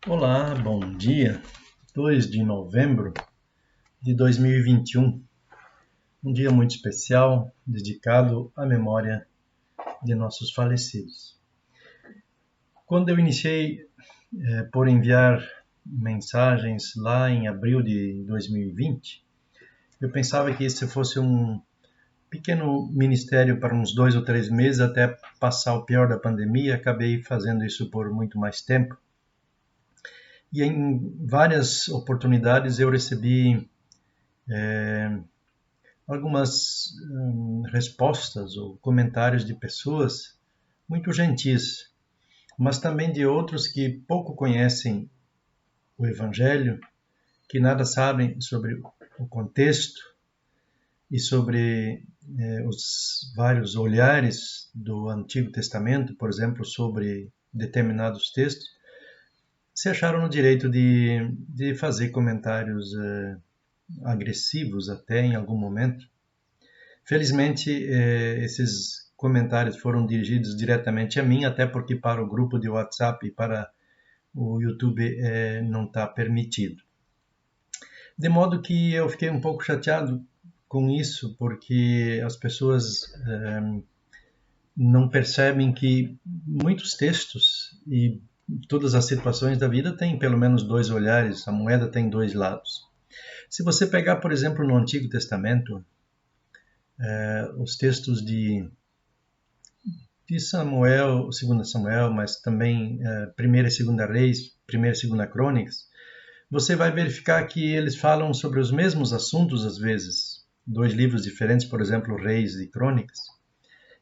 Olá, bom dia. 2 de novembro de 2021. Um dia muito especial, dedicado à memória de nossos falecidos. Quando eu iniciei por enviar mensagens lá em abril de 2020, eu pensava que esse fosse um pequeno ministério para uns 2 ou 3 meses até passar o pior da pandemia. Acabei fazendo isso por muito mais tempo. E em várias oportunidades eu recebi algumas respostas ou comentários de pessoas muito gentis, mas também de outros que pouco conhecem o Evangelho, que nada sabem sobre o contexto e sobre os vários olhares do Antigo Testamento, por exemplo, sobre determinados textos, se acharam no direito de fazer comentários agressivos até em algum momento. Felizmente, esses comentários foram dirigidos diretamente a mim, até porque para o grupo de WhatsApp e para o YouTube não está permitido. De modo que eu fiquei um pouco chateado com isso, porque as pessoas não percebem que muitos textos e todas as situações da vida têm pelo menos dois olhares, a moeda tem dois lados. Se você pegar, por exemplo, no Antigo Testamento, os textos de Samuel, 2 Samuel, mas também 1 e 2 Reis, 1 e 2 Crônicas, você vai verificar que eles falam sobre os mesmos assuntos às vezes. Dois livros diferentes, por exemplo, Reis e Crônicas.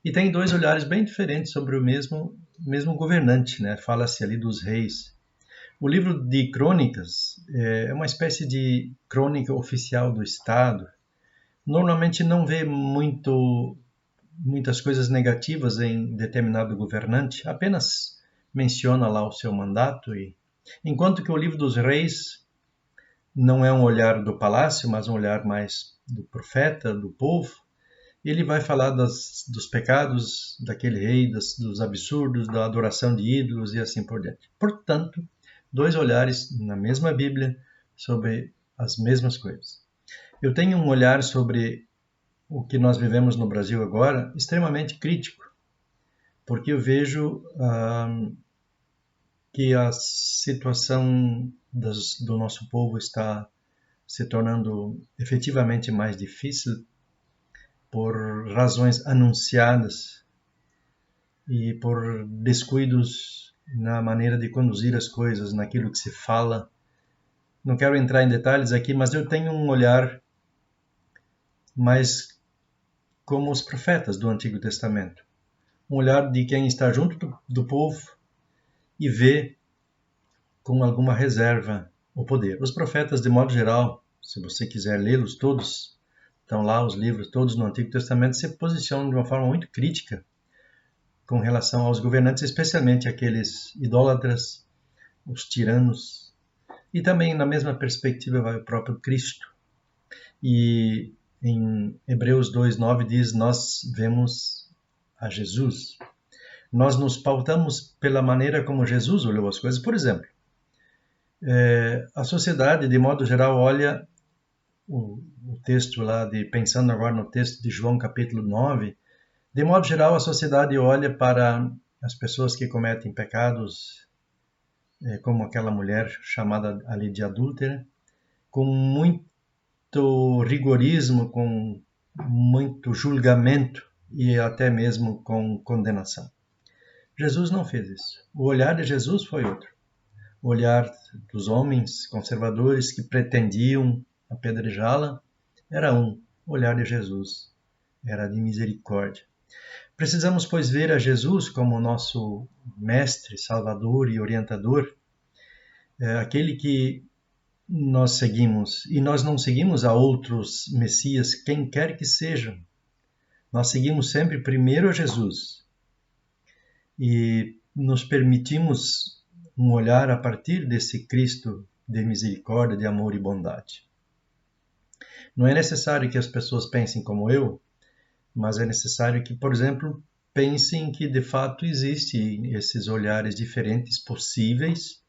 E tem dois olhares bem diferentes sobre o mesmo governante, né? Fala-se ali dos reis. O livro de Crônicas é uma espécie de crônica oficial do Estado. Normalmente não vê muitas coisas negativas em determinado governante, apenas menciona lá o seu mandato. Enquanto que o livro dos reis não é um olhar do palácio, mas um olhar mais do profeta, do povo, ele vai falar dos pecados daquele rei, dos absurdos, da adoração de ídolos e assim por diante. Portanto, dois olhares na mesma Bíblia sobre as mesmas coisas. Eu tenho um olhar sobre o que nós vivemos no Brasil agora extremamente crítico, porque eu vejo que a situação do nosso povo está se tornando efetivamente mais difícil por razões anunciadas e por descuidos na maneira de conduzir as coisas, naquilo que se fala. Não quero entrar em detalhes aqui, mas eu tenho um olhar mais como os profetas do Antigo Testamento. Um olhar de quem está junto do povo e vê com alguma reserva o poder. Os profetas, de modo geral, se você quiser lê-los todos, estão lá os livros todos no Antigo Testamento, se posicionam de uma forma muito crítica com relação aos governantes, especialmente aqueles idólatras, os tiranos, e também na mesma perspectiva vai o próprio Cristo. E em Hebreus 2:9 diz: nós vemos a Jesus. Nós nos pautamos pela maneira como Jesus olhou as coisas. Por exemplo, a sociedade, de modo geral, olha o texto lá, pensando agora no texto de João capítulo 9, de modo geral, a sociedade olha para as pessoas que cometem pecados, como aquela mulher chamada ali de adúltera, com muito rigorismo, com muito julgamento e até mesmo com condenação. Jesus não fez isso. O olhar de Jesus foi outro. O olhar dos homens conservadores que pretendiam apedrejá-la era um. O olhar de Jesus era de misericórdia. Precisamos, pois, ver a Jesus como nosso mestre, salvador e orientador, aquele que nós seguimos. E nós não seguimos a outros messias, quem quer que sejam. Nós seguimos sempre primeiro a Jesus. E nos permitimos um olhar a partir desse Cristo de misericórdia, de amor e bondade. Não é necessário que as pessoas pensem como eu, mas é necessário que, por exemplo, pensem que de fato existem esses olhares diferentes possíveis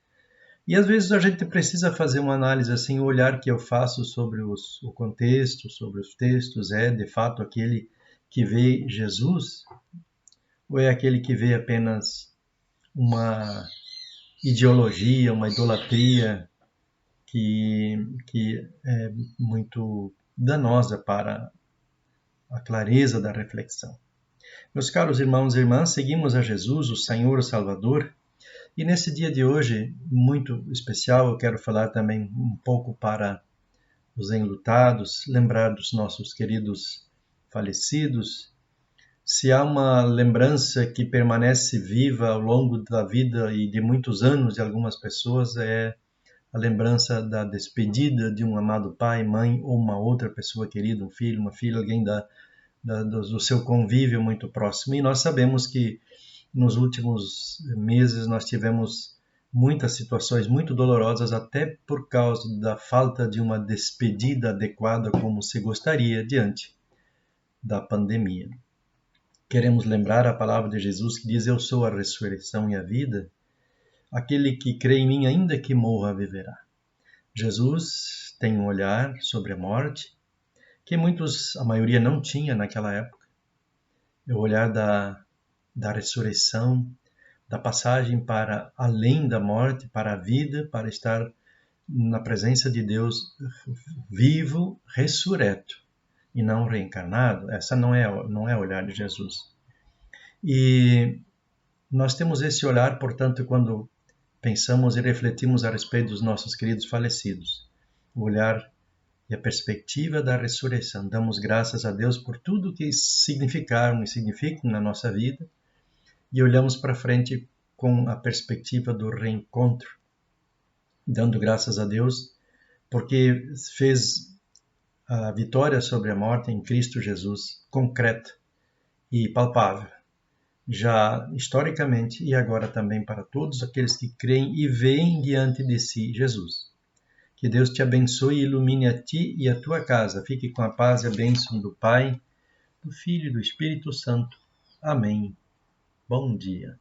E às vezes a gente precisa fazer uma análise assim, o olhar que eu faço sobre o contexto, sobre os textos, é de fato aquele que vê Jesus ou é aquele que vê apenas uma ideologia, uma idolatria que é muito danosa para a clareza da reflexão? Meus caros irmãos e irmãs, seguimos a Jesus, o Senhor, o Salvador, e nesse dia de hoje, muito especial, eu quero falar também um pouco para os enlutados, lembrar dos nossos queridos falecidos. Se há uma lembrança que permanece viva ao longo da vida e de muitos anos de algumas pessoas, é a lembrança da despedida de um amado pai, mãe ou uma outra pessoa querida, um filho, uma filha, alguém do seu convívio muito próximo. E nós sabemos que nos últimos meses nós tivemos muitas situações muito dolorosas, até por causa da falta de uma despedida adequada como se gostaria diante da pandemia. Queremos lembrar a palavra de Jesus que diz: eu sou a ressurreição e a vida. Aquele que crê em mim, ainda que morra, viverá. Jesus tem um olhar sobre a morte que a maioria não tinha naquela época. É o olhar da ressurreição, da passagem para além da morte, para a vida, para estar na presença de Deus vivo, ressurreto e não reencarnado. Essa não é o olhar de Jesus. E nós temos esse olhar, portanto, quando pensamos e refletimos a respeito dos nossos queridos falecidos. O olhar e a perspectiva da ressurreição. Damos graças a Deus por tudo que significaram e significam na nossa vida e olhamos para frente com a perspectiva do reencontro, dando graças a Deus porque fez a vitória sobre a morte em Cristo Jesus concreta e palpável, já historicamente e agora também para todos aqueles que creem e veem diante de si Jesus. Que Deus te abençoe e ilumine a ti e a tua casa. Fique com a paz e a bênção do Pai, do Filho e do Espírito Santo. Amém. Bom dia.